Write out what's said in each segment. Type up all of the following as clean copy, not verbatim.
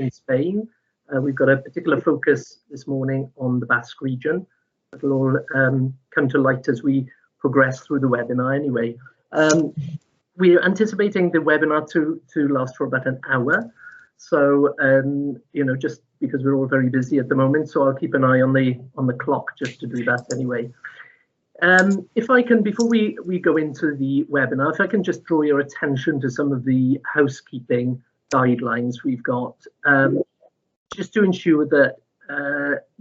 in Spain. We've got a particular focus this morning on the Basque region. It'll all come to light as we progress through the webinar anyway. We're anticipating the webinar to last for about an hour. So, you know, just because we're all very busy at the moment, so I'll keep an eye on the clock just to do that anyway. If I can, before we go into the webinar, if I can just draw your attention to some of the housekeeping guidelines we've got, just to ensure that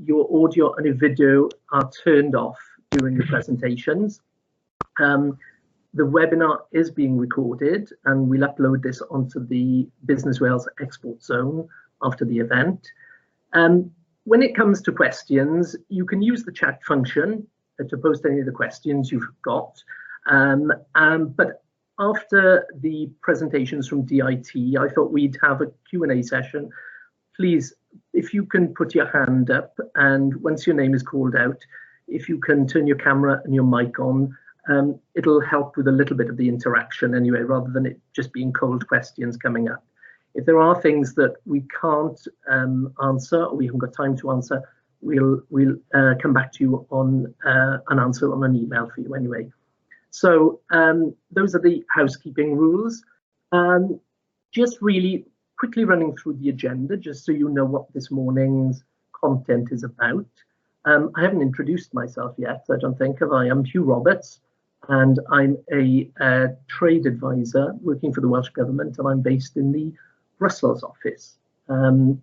your audio and your video are turned off during the presentations. The webinar is being recorded and we'll upload this onto the Business Wales export zone after the event. When it comes to questions, you can use the chat function to post any of the questions you've got. But after the presentations from DIT, I thought we'd have a Q&A session. Please, if you can put your hand up, and once your name is called out, if you can turn your camera and your mic on, it'll help with a little bit of the interaction anyway, rather than it just being cold questions coming up. If there are things that we can't answer or we haven't got time to answer, we'll come back to you on an answer on an email for you anyway. So those are the housekeeping rules. Just really quickly running through the agenda, just so you know what this morning's content is about. I haven't introduced myself yet, I don't think, have I? I'm Hugh Roberts, and I'm a trade advisor working for the Welsh Government, and I'm based in the Brussels office. I'm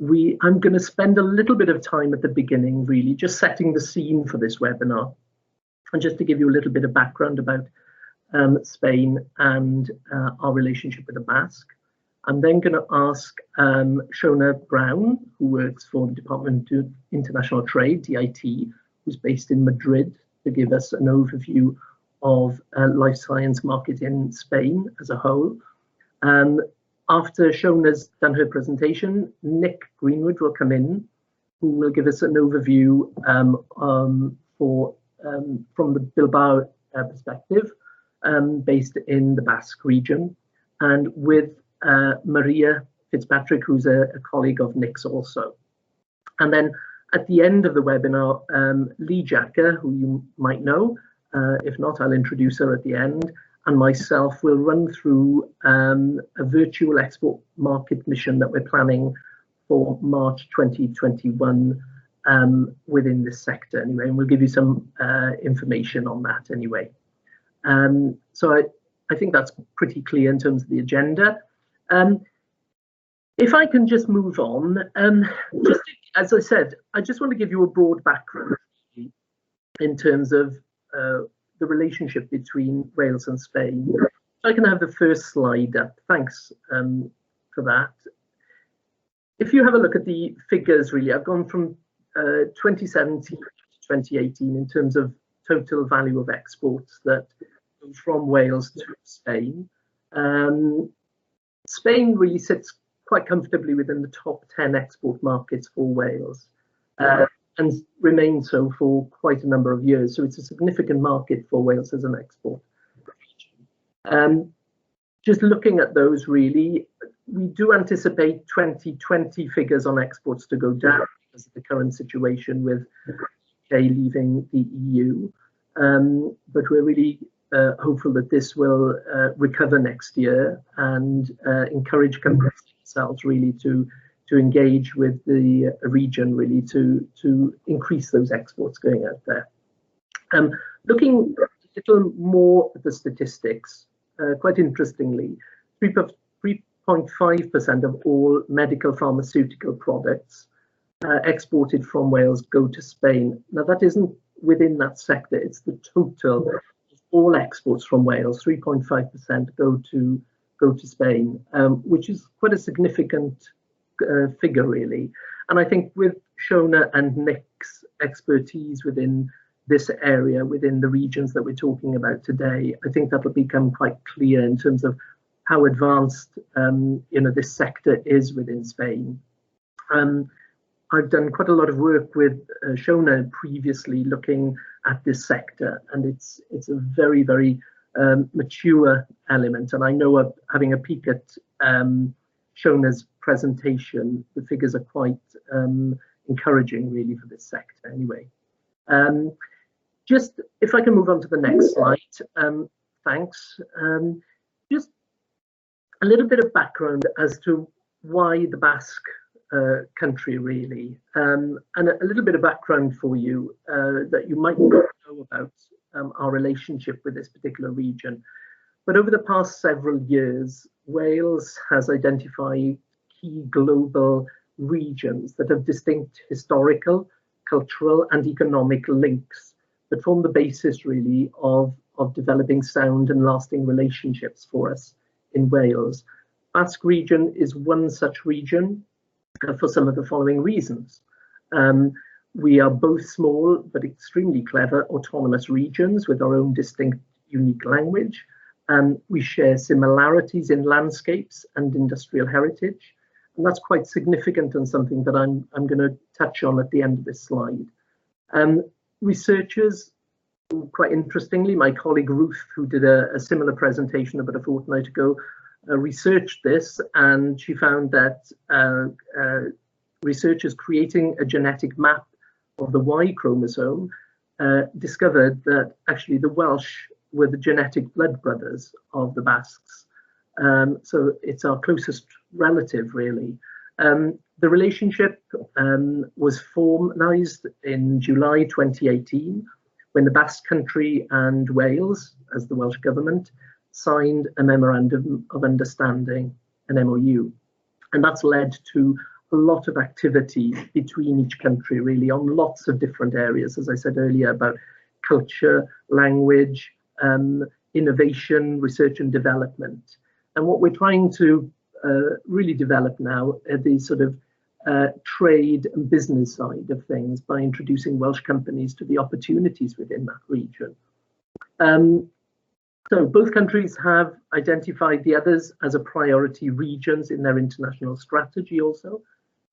going to spend a little bit of time at the beginning, really, just setting the scene for this webinar, and just to give you a little bit of background about Spain and our relationship with the Basque. I'm then going to ask Shona Brown, who works for the Department of International Trade, DIT, who's based in Madrid, to give us an overview of life science market in Spain as a whole. After Shona's done her presentation, Nick Greenwood will come in, who will give us an overview from the Bilbao perspective, based in the Basque region, and with Maria Fitzpatrick, who's a colleague of Nick's also. And then at the end of the webinar, Lee Jacker, who you might know, if not, I'll introduce her at the end, and myself will run through a virtual export market mission that we're planning for March 2021 within this sector anyway, and we'll give you some information on that anyway. So I think that's pretty clear in terms of the agenda. If I can just move on, just as I said, I just want to give you a broad background in terms of the relationship between Wales and Spain. I can have the first slide up. Thanks for that. If you have a look at the figures, really, I've gone from 2017 to 2018 in terms of total value of exports that go from Wales to Spain. Spain really sits quite comfortably within the top 10 export markets for Wales, and remains so for quite a number of years. So it's a significant market for Wales as an export region. Just looking at those, really, we do anticipate 2020 figures on exports to go down because of the current situation with UK leaving the EU. But we're really hopeful that this will recover next year and encourage companies themselves really to engage with the region, really to increase those exports going out there. Looking a little more at the statistics, quite interestingly, 3.5% of all medical pharmaceutical products exported from Wales go to Spain. Now that isn't within that sector, it's the total of all exports from Wales, 3.5% go to Spain, which is quite a significant figure really. And I think with Shona and Nick's expertise within this area, within the regions that we're talking about today, I think that'll become quite clear in terms of how advanced this sector is within Spain. I've done quite a lot of work with Shona previously looking at this sector, and it's a very, very mature element. And I know of having a peek at shown as presentation, the figures are quite encouraging really for this sector anyway. Just if I can move on to the next slide, thanks. Just a little bit of background as to why the Basque country really, and a little bit of background for you that you might not know about our relationship with this particular region. But over the past several years, Wales has identified key global regions that have distinct historical, cultural and economic links that form the basis really of developing sound and lasting relationships for us in Wales. Basque region is one such region for some of the following reasons. We are both small but extremely clever autonomous regions with our own distinct unique language. We share similarities in landscapes and industrial heritage, and that's quite significant and something that I'm going to touch on at the end of this slide. Researchers, quite interestingly, my colleague Ruth, who did a similar presentation about a fortnight ago, researched this, and she found that researchers creating a genetic map of the Y chromosome discovered that actually the Welsh were the genetic blood brothers of the Basques. So it's our closest relative, really. The relationship was formalised in July 2018 when the Basque Country and Wales, as the Welsh Government, signed a Memorandum of Understanding, an MOU. And that's led to a lot of activity between each country, really, on lots of different areas, as I said earlier, about culture, language, innovation, research and development. And what we're trying to really develop now are the sort of trade and business side of things by introducing Welsh companies to the opportunities within that region. So both countries have identified the others as a priority regions in their international strategy also,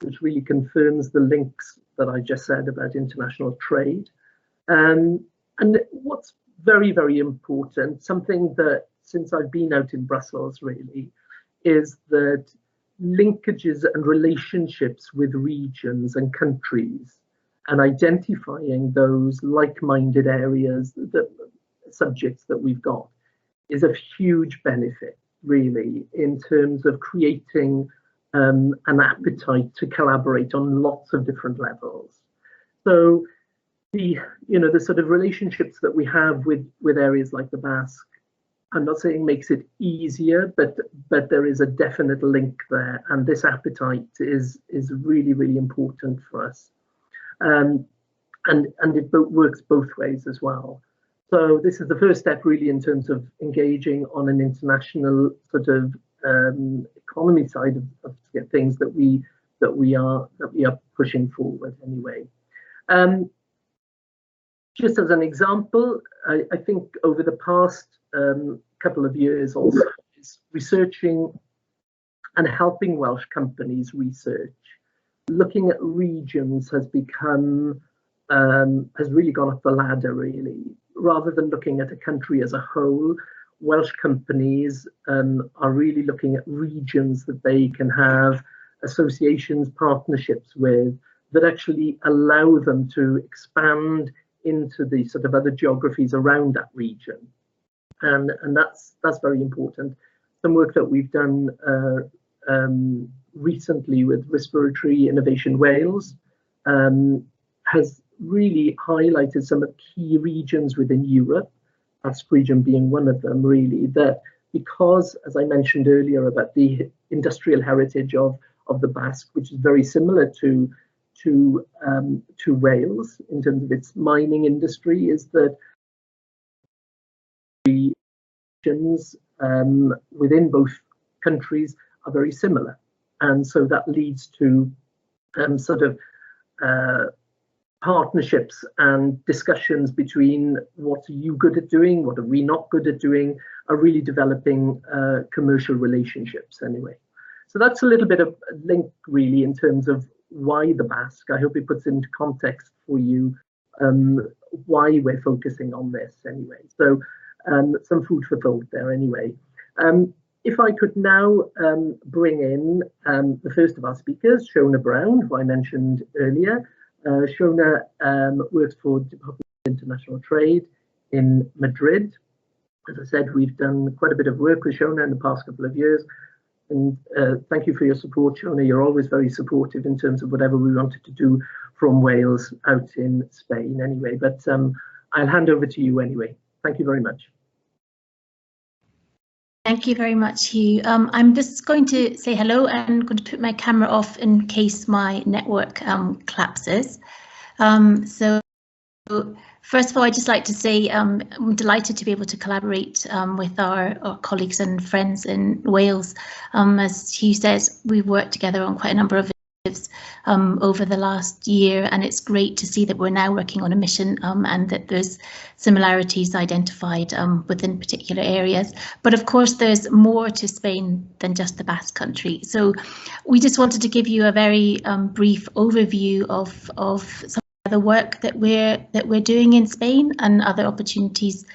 which really confirms the links that I just said about international trade. And what's very, very important, something that since I've been out in Brussels really, is that linkages and relationships with regions and countries and identifying those like-minded areas, that subjects that we've got, is a huge benefit really in terms of creating an appetite to collaborate on lots of different levels. So the sort of relationships that we have with areas like the Basque, I'm not saying makes it easier, but there is a definite link there, and this appetite is really, really important for us. And it works both ways as well. So this is the first step really in terms of engaging on an international sort of economy side of things that we are pushing forward anyway. Just as an example, I think over the past couple of years also, is researching and helping Welsh companies research, looking at regions has become, has really gone up the ladder really. Rather than looking at a country as a whole, Welsh companies are really looking at regions that they can have associations, partnerships with, that actually allow them to expand into the sort of other geographies around that region. And that's very important. Some work that we've done recently with Respiratory Innovation Wales has really highlighted some of the key regions within Europe, Basque region being one of them really, that because, as I mentioned earlier, about the industrial heritage of the Basque, which is very similar to Wales in terms of its mining industry, is that the regions within both countries are very similar. And so that leads to sort of partnerships and discussions between what are you good at doing, what are we not good at doing, are really developing commercial relationships anyway. So that's a little bit of a link really in terms of why the Basque. I hope it puts into context for you why we're focusing on this anyway. So some food for thought there anyway. if I could now bring in the first of our speakers, Shona Brown, who I mentioned earlier. Shona works for the Department of International Trade in Madrid. As I said, we've done quite a bit of work with Shona in the past couple of years. And thank you for your support, Shona. You're always very supportive in terms of whatever we wanted to do from Wales out in Spain anyway. But I'll hand over to you anyway. Thank you very much. Thank you very much, Hugh. I'm just going to say hello and going to put my camera off in case my network collapses. So first of all, I'd just like to say I'm delighted to be able to collaborate with our colleagues and friends in Wales. As Hugh says, we've worked together on quite a number of initiatives over the last year, and it's great to see that we're now working on a mission and that there's similarities identified within particular areas. But of course, there's more to Spain than just the Basque Country. So we just wanted to give you a very brief overview of some of the work that we're doing in Spain and other opportunities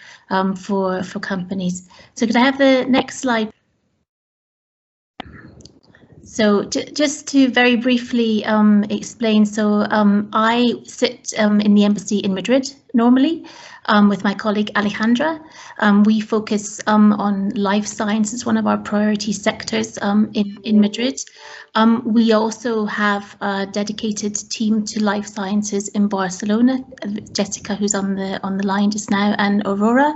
for companies. So could I have the next slide? So just to very briefly explain, so I sit in the embassy in Madrid normally with my colleague Alejandra. We focus on life sciences, one of our priority sectors in Madrid. We also have a dedicated team to life sciences in Barcelona, Jessica, who's on the line just now, and Aurora.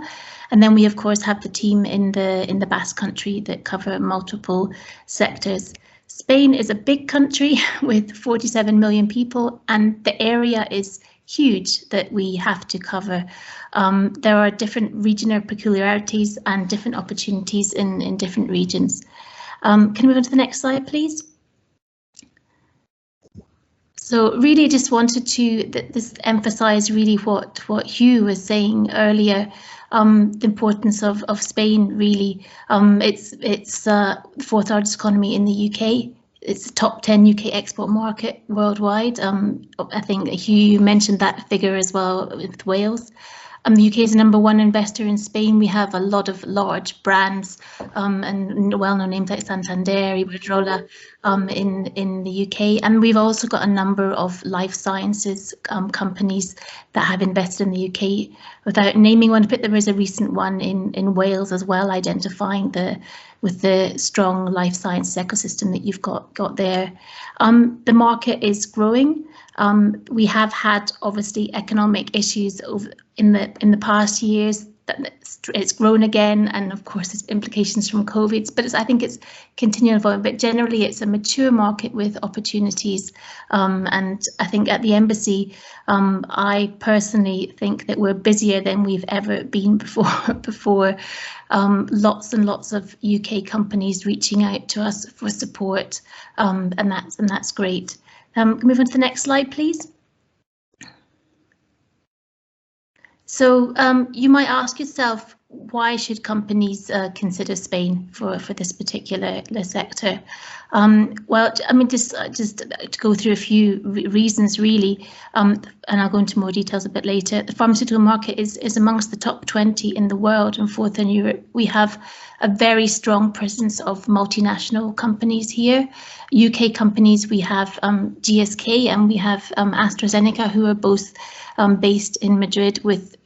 And then we of course have the team in the Basque Country that cover multiple sectors. Spain is a big country with 47 million people, and the area is huge that we have to cover. There are different regional peculiarities and different opportunities in different regions. Can we move on to the next slide, please? So really just wanted to emphasize really what Hugh was saying earlier. The importance of Spain, really. It's the fourth largest economy in the UK. It's the top 10 UK export market worldwide. I think Hugh mentioned that figure as well with Wales. The UK is the #1 investor in Spain. We have a lot of large brands and well-known names like Santander, Iberdrola in the UK. And we've also got a number of life sciences companies that have invested in the UK. Without naming one, but there was a recent one in Wales as well, identifying with the strong life science ecosystem that you've got there. The market is growing. We have had obviously economic issues in the past years. It's grown again, and of course there's implications from COVID, but I think it's continuing evolving. But generally it's a mature market with opportunities, and I think at the embassy I personally think that we're busier than we've ever been before. Lots and lots of UK companies reaching out to us for support, and that's great. Can we move on to the next slide, please? So you might ask yourself, why should companies consider Spain for this particular sector? Well, I mean, just to go through a few reasons, really, and I'll go into more details a bit later. The pharmaceutical market is amongst the top 20 in the world and fourth in Europe. We have a very strong presence of multinational companies here. UK companies, we have GSK and we have AstraZeneca, who are both based in Madrid with,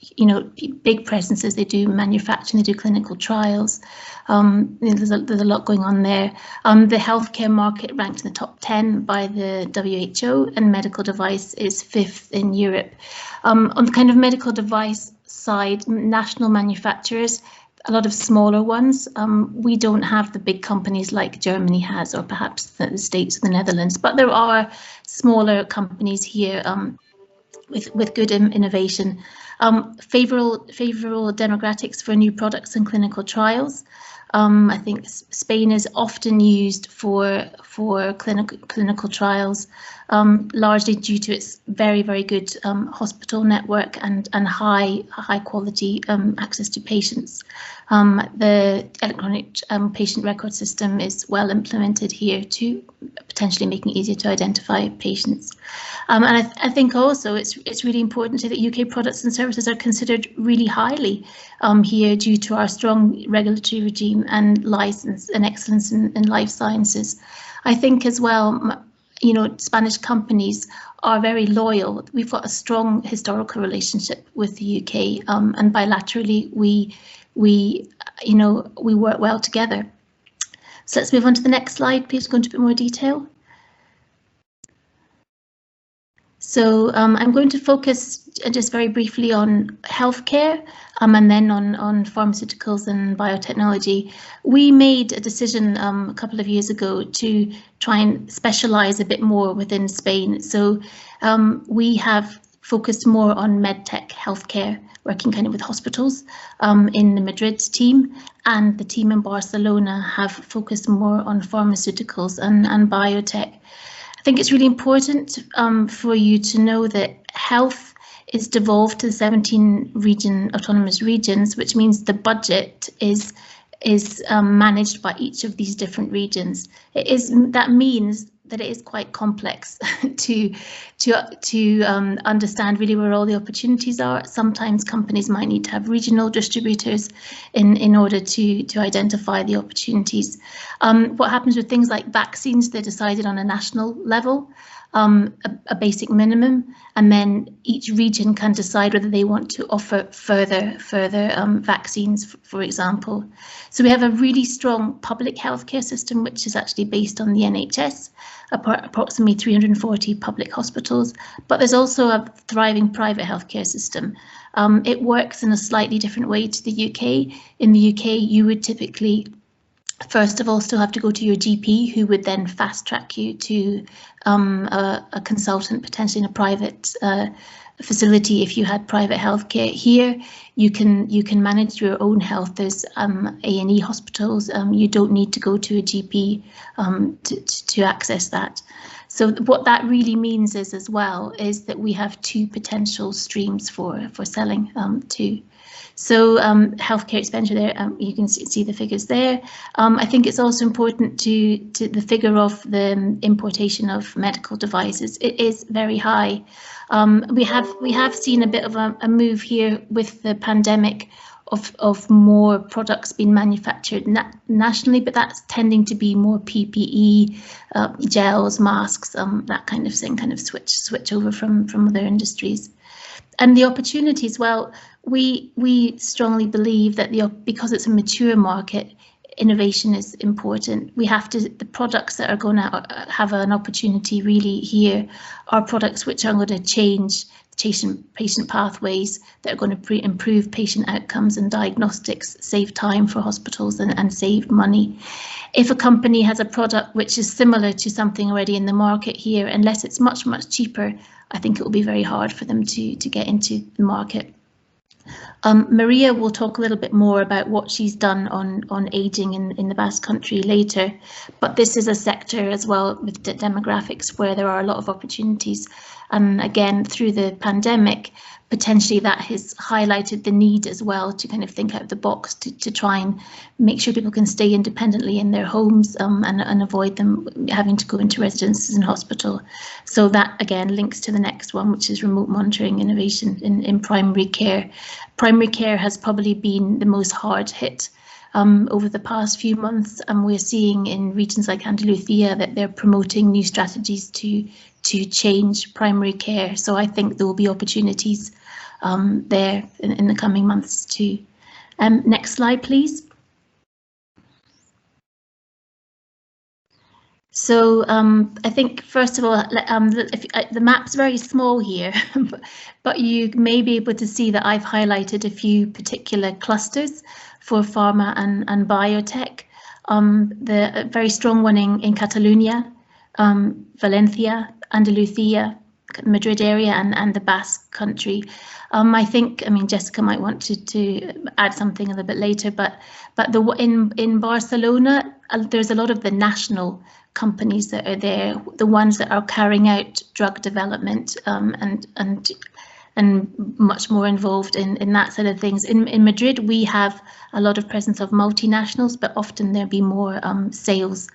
big presences. They do manufacturing, they do clinical trials. There's a lot going on there. The healthcare market ranked in the top 10 by the WHO, and medical device is 5th in Europe. On the kind of medical device side, national manufacturers, a lot of smaller ones. We don't have the big companies like Germany has, or perhaps the States or the Netherlands, but there are smaller companies here with good innovation. Favorable demographics for new products and clinical trials. I think Spain is often used for clinical trials, largely due to its very good hospital network and high quality access to patients. The electronic patient record system is well implemented here, to potentially making it easier to identify patients. And I think also it's really important to say that UK products and services are considered really highly here due to our strong regulatory regime team and license and excellence in life sciences. I think as well, you know, Spanish companies are very loyal. We've got a strong historical relationship with the UK, and bilaterally we work well together. So let's move on to the next slide, please, go into a bit more detail. So I'm going to focus just very briefly on healthcare and then on pharmaceuticals and biotechnology. We made a decision a couple of years ago to try and specialise a bit more within Spain. So we have focused more on medtech healthcare, working kind of with hospitals in the Madrid team, and the team in Barcelona have focused more on pharmaceuticals and biotech. I think it's really important for you to know that health is devolved to 17 autonomous regions, which means the budget is managed by each of these different regions. That means that it is quite complex to understand really where all the opportunities are. Sometimes companies might need to have regional distributors in order to identify the opportunities. What happens with things like vaccines, they're decided on a national level, a basic minimum, and then each region can decide whether they want to offer further vaccines, for example. So we have a really strong public healthcare system, which is actually based on the NHS, approximately 340 public hospitals, but there's also a thriving private healthcare system. It works in a slightly different way to the UK. In the UK, you would typically first of all still have to go to your GP, who would then fast track you to a consultant, potentially in a private facility if you had private healthcare. Here you can manage your own health. There's A&E hospitals. You don't need to go to a GP to access that. So what that really means is as well is that we have two potential streams for selling to. So healthcare expenditure there, you can see the figures there. I think it's also important to the figure of the importation of medical devices. It is very high. We have seen a bit of a move here with the pandemic of more products being manufactured nationally, but that's tending to be more PPE, gels, masks, that kind of thing, kind of switch over from other industries. And the opportunities, well, we strongly believe that because it's a mature market, innovation is important. We have to, the products that are going to have an opportunity really here are products which are going to change patient pathways, that are going to improve patient outcomes and diagnostics, save time for hospitals and save money. If a company has a product which is similar to something already in the market here, unless it's much, much cheaper, I think it will be very hard for them to get into the market. Maria will talk a little bit more about what she's done on ageing in the Basque Country later, but this is a sector as well with the demographics where there are a lot of opportunities. And again, through the pandemic, potentially that has highlighted the need as well to kind of think out of the box to try and make sure people can stay independently in their homes and avoid them having to go into residences and hospital. So that again links to the next one, which is remote monitoring innovation in primary care. Primary care has probably been the most hard hit over the past few months, and we're seeing in regions like Andalusia that they're promoting new strategies to change primary care. So I think there will be opportunities there in the coming months too. Next slide, please. So I think first of all, the map's very small here, but you may be able to see that I've highlighted a few particular clusters for pharma and biotech. The very strong one in Catalonia, Valencia, Andalusia, Madrid area, and the Basque Country. I mean, Jessica might want to add something a little bit later, but in Barcelona, there's a lot of the national companies that are there, the ones that are carrying out drug development and much more involved in that side of things. In Madrid, we have a lot of presence of multinationals, but often there'll be more sales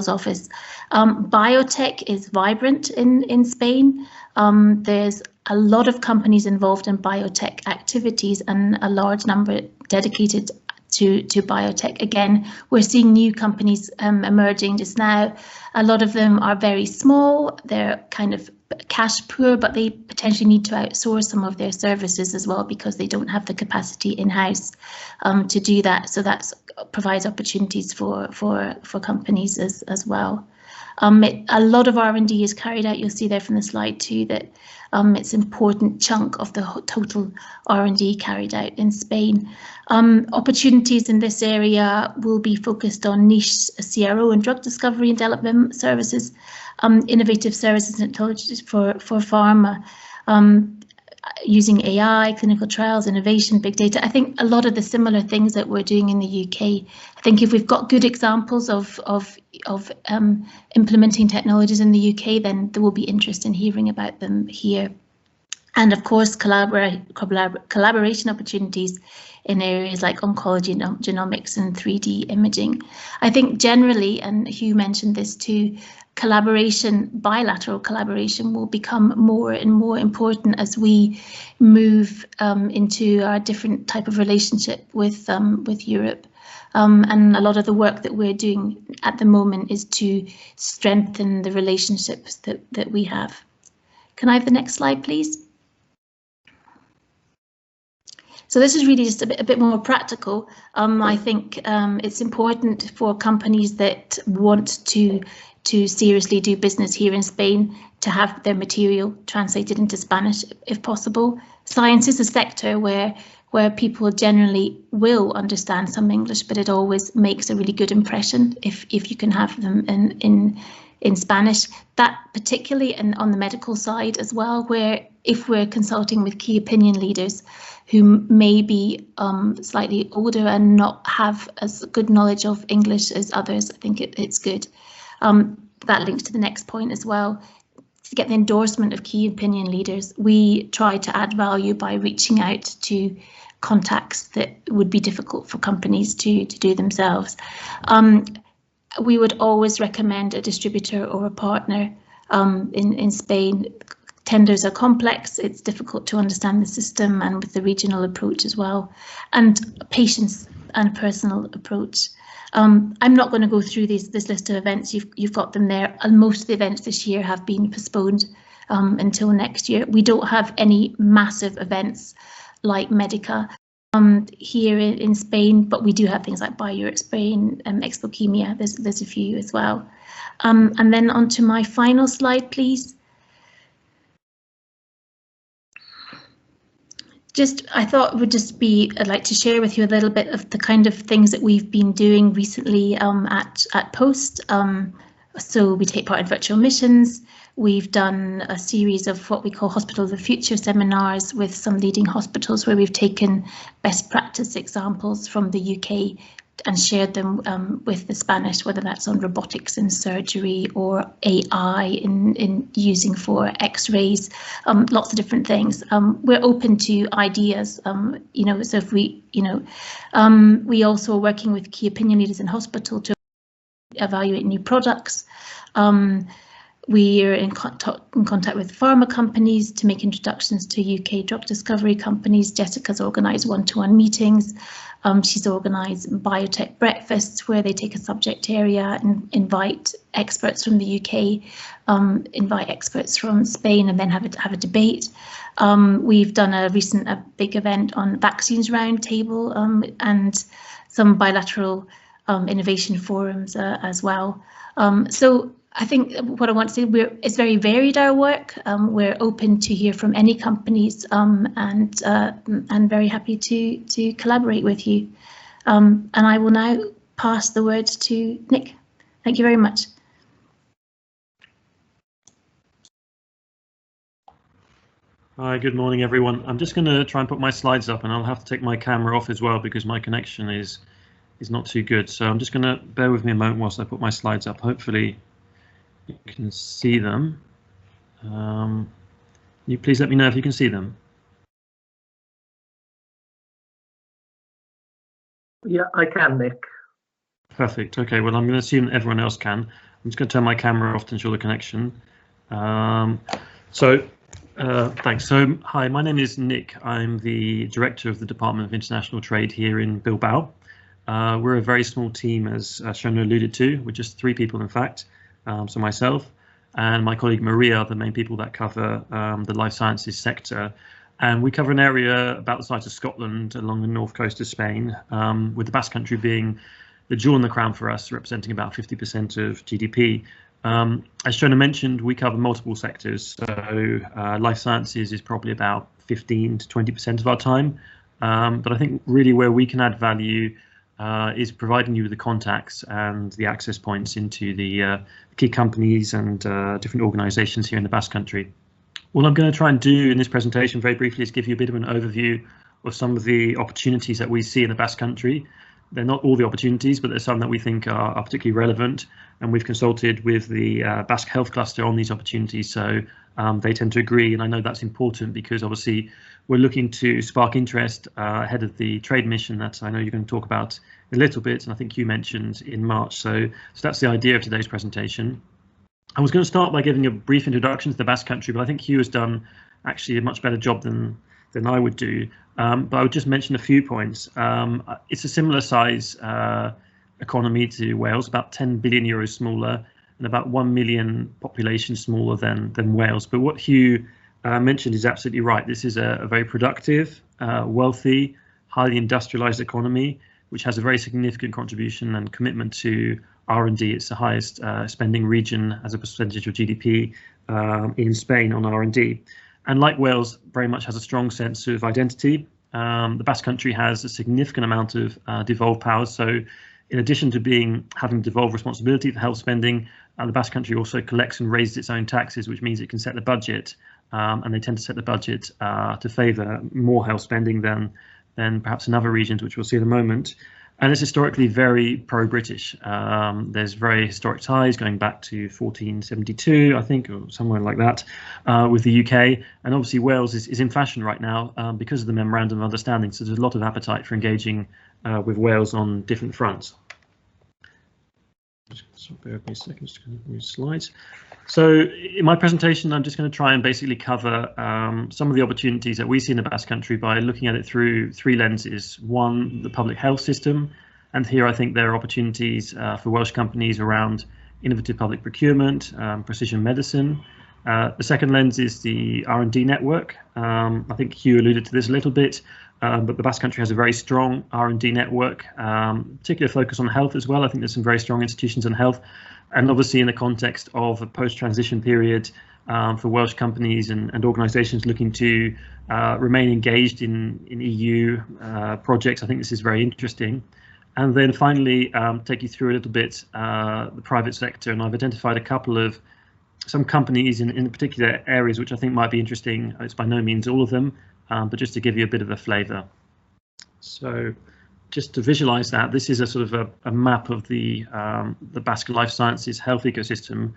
office. Biotech is vibrant in Spain. There's a lot of companies involved in biotech activities and a large number dedicated to biotech. Again, we're seeing new companies emerging just now. A lot of them are very small. They're kind of cash poor, but they potentially need to outsource some of their services as well because they don't have the capacity in-house to do that. So that provides opportunities for companies as well. A lot of R&D is carried out. You'll see there from the slide too that it's an important chunk of the total R&D carried out in Spain. Opportunities in this area will be focused on niche CRO and drug discovery and development services, innovative services and technologies for pharma, using AI, clinical trials, innovation, big data. I think a lot of the similar things that we're doing in the UK. I think if we've got good examples of implementing technologies in the UK, then there will be interest in hearing about them here. And of course, collaboration opportunities in areas like oncology, genomics and 3D imaging. I think generally, and Hugh mentioned this too, collaboration, bilateral collaboration will become more and more important as we move into a different type of relationship with Europe. And a lot of the work that we're doing at the moment is to strengthen the relationships that we have. Can I have the next slide, please? So this is really just a bit more practical. I think it's important for companies that want to seriously do business here in Spain to have their material translated into Spanish if possible. Science is a sector where people generally will understand some English, but it always makes a really good impression if you can have them in Spanish. That particularly and on the medical side as well, where if we're consulting with key opinion leaders who may be slightly older and not have as good knowledge of English as others, I think it's good. That links to the next point as well. To get the endorsement of key opinion leaders, we try to add value by reaching out to contacts that would be difficult for companies to do themselves. We would always recommend a distributor or a partner in Spain. Tenders are complex, it's difficult to understand the system and with the regional approach as well, and patience and personal approach. I'm not going to go through this list of events, you've got them there, and most of the events this year have been postponed until next year. We don't have any massive events like Medica here in Spain, but we do have things like BioEurope Spain and Expo Chemia, there's a few as well. And then on to my final slide, please. I thought it would just be, I'd like to share with you a little bit of the kind of things that we've been doing recently at Post. So we take part in virtual missions. We've done a series of what we call Hospital of the Future seminars with some leading hospitals where we've taken best practice examples from the UK and shared them with the Spanish, whether that's on robotics in surgery or AI in using for X-rays, lots of different things. We're open to ideas, you know, so if we, you know, we also are working with key opinion leaders in hospital to evaluate new products. We're in contact with pharma companies to make introductions to UK drug discovery companies. Jessica's organised one-to-one meetings. She's organised biotech breakfasts where they take a subject area and invite experts from the UK, invite experts from Spain, and then have a debate. We've done a big event on vaccines roundtable and some bilateral innovation forums as well. So I think what I want to say, it's very varied, our work. We're open to hear from any companies and very happy to collaborate with you. And I will now pass the word to Nick. Thank you very much. Hi, good morning, everyone. I'm just going to try and put my slides up, and I'll have to take my camera off as well because my connection is not too good. So I'm just going to bear with me a moment whilst I put my slides up. Hopefully you can see them. Can you please let me know if you can see them? Yeah, I can, Nick. Perfect. Okay, well, I'm going to assume that everyone else can. I'm just going to turn my camera off to ensure the connection. Thanks. So, hi, my name is Nick. I'm the Director of the Department of International Trade here in Bilbao. We're a very small team, as Shona alluded to. We're just 3 people, in fact. So myself and my colleague Maria are the main people that cover the life sciences sector. And we cover an area about the size of Scotland along the north coast of Spain, with the Basque Country being the jewel in the crown for us, representing about 50% of GDP. As Shona mentioned, we cover multiple sectors. So life sciences is probably about 15 to 20% of our time. But I think really where we can add value is providing you with the contacts and the access points into the key companies and different organisations here in the Basque Country. What I'm going to try and do in this presentation very briefly is give you a bit of an overview of some of the opportunities that we see in the Basque Country. They're not all the opportunities, but there's some that we think are particularly relevant, and we've consulted with the Basque Health Cluster on these opportunities, so they tend to agree, and I know that's important because obviously we're looking to spark interest ahead of the trade mission that I know you're going to talk about a little bit, and I think you mentioned in March, so that's the idea of today's presentation. I was going to start by giving a brief introduction to the Basque Country, but I think Hugh has done actually a much better job than I would do. But I would just mention a few points. It's a similar size economy to Wales, about 10 billion euros smaller, and about 1 million population smaller than Wales. But what Hugh mentioned is absolutely right. This is a very productive, wealthy, highly industrialized economy, which has a very significant contribution and commitment to R&D. It's the highest spending region as a percentage of GDP in Spain on R&D. And like Wales, very much has a strong sense of identity. The Basque Country has a significant amount of devolved powers. So in addition to having devolved responsibility for health spending, the Basque Country also collects and raises its own taxes, which means it can set the budget. And they tend to set the budget to favour more health spending than perhaps in other regions, which we'll see in a moment. And it's historically very pro-British. There's very historic ties going back to 1472, I think, or somewhere like that, with the UK. And obviously Wales is in fashion right now because of the Memorandum of Understanding. So there's a lot of appetite for engaging with Wales on different fronts. Just bear with me a second, just going to move slides. So in my presentation, I'm just going to try and basically cover some of the opportunities that we see in the Basque Country by looking at it through 3 lenses. One, the public health system, and here I think there are opportunities for Welsh companies around innovative public procurement, precision medicine. The second lens is the R&D network. I think Hugh alluded to this a little bit, but the Basque Country has a very strong R&D network, particular focus on health as well. I think there's some very strong institutions in health. And obviously in the context of a post-transition period for Welsh companies and organisations looking to remain engaged in EU projects, I think this is very interesting. And then finally, take you through a little bit the private sector, and I've identified a couple of some companies in particular areas which I think might be interesting. It's by no means all of them, but just to give you a bit of a flavour. So just to visualize that, this is a sort of a map of the Basque life sciences health ecosystem.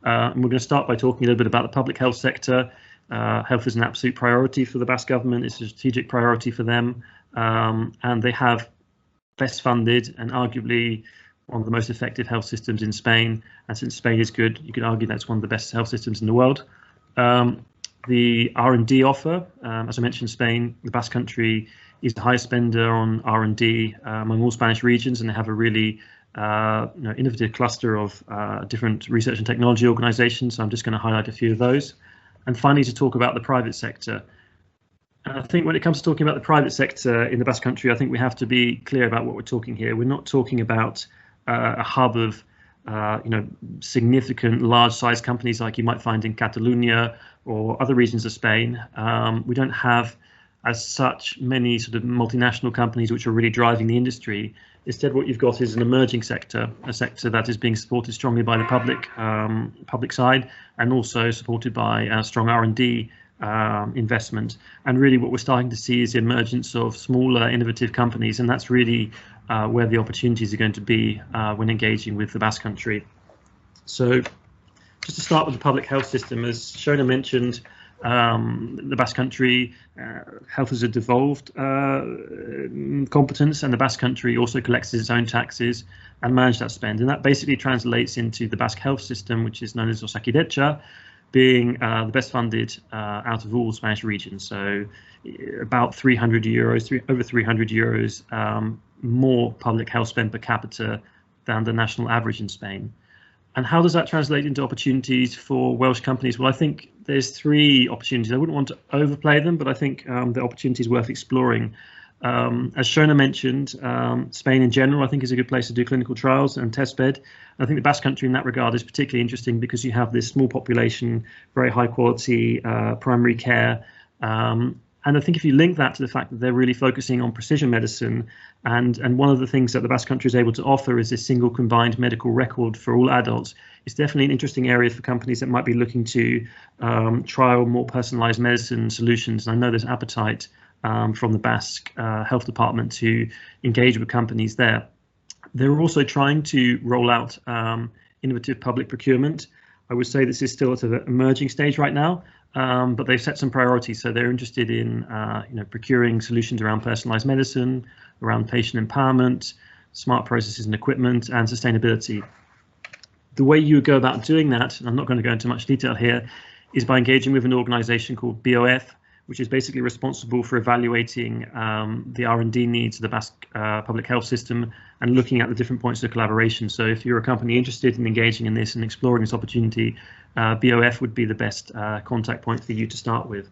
And we're going to start by talking a little bit about the public health sector. Health is an absolute priority for the Basque government. It's a strategic priority for them. And they have best funded and arguably one of the most effective health systems in Spain. And since Spain is good, you could argue that's one of the best health systems in the world. The R&D offer, as I mentioned, Spain, the Basque Country is the highest spender on R&D among all Spanish regions, and they have a really innovative cluster of different research and technology organisations. So I'm just going to highlight a few of those. And finally, to talk about the private sector. And I think when it comes to talking about the private sector in the Basque Country, I think we have to be clear about what we're talking here. We're not talking about a hub of significant large-sized companies like you might find in Catalonia or other regions of Spain. We don't have as such many sort of multinational companies which are really driving the industry. Instead, what you've got is an emerging sector, a sector that is being supported strongly by the public side, and also supported by strong R&D investment. And really what we're starting to see is the emergence of smaller innovative companies, and that's really where the opportunities are going to be when engaging with the Basque Country. So just to start with the public health system, as Shona mentioned, the Basque Country health is a devolved competence, and the Basque Country also collects its own taxes and manages that spend, and that basically translates into the Basque health system, which is known as Osakidetza, being the best funded out of all Spanish regions. So about €300, over €300 more public health spend per capita than the national average in Spain. And how does that translate into opportunities for Welsh companies? Well, I think there's 3 opportunities. I wouldn't want to overplay them, but I think the opportunity is worth exploring. As Shona mentioned, Spain in general, I think, is a good place to do clinical trials and test bed. I think the Basque Country in that regard is particularly interesting because you have this small population, very high quality primary care. And I think if you link that to the fact that they're really focusing on precision medicine, and one of the things that the Basque Country is able to offer is this single combined medical record for all adults, it's definitely an interesting area for companies that might be looking to trial more personalized medicine solutions. And I know there's appetite from the Basque Health Department to engage with companies there. They're also trying to roll out innovative public procurement. I would say this is still at an emerging stage right now, but they've set some priorities. So they're interested in procuring solutions around personalized medicine, around patient empowerment, smart processes and equipment, and sustainability. The way you go about doing that, and I'm not going to go into much detail here, is by engaging with an organization called BOF, which is basically responsible for evaluating the R&D needs of the Basque public health system and looking at the different points of collaboration. So if you're a company interested in engaging in this and exploring this opportunity, BOF would be the best contact point for you to start with.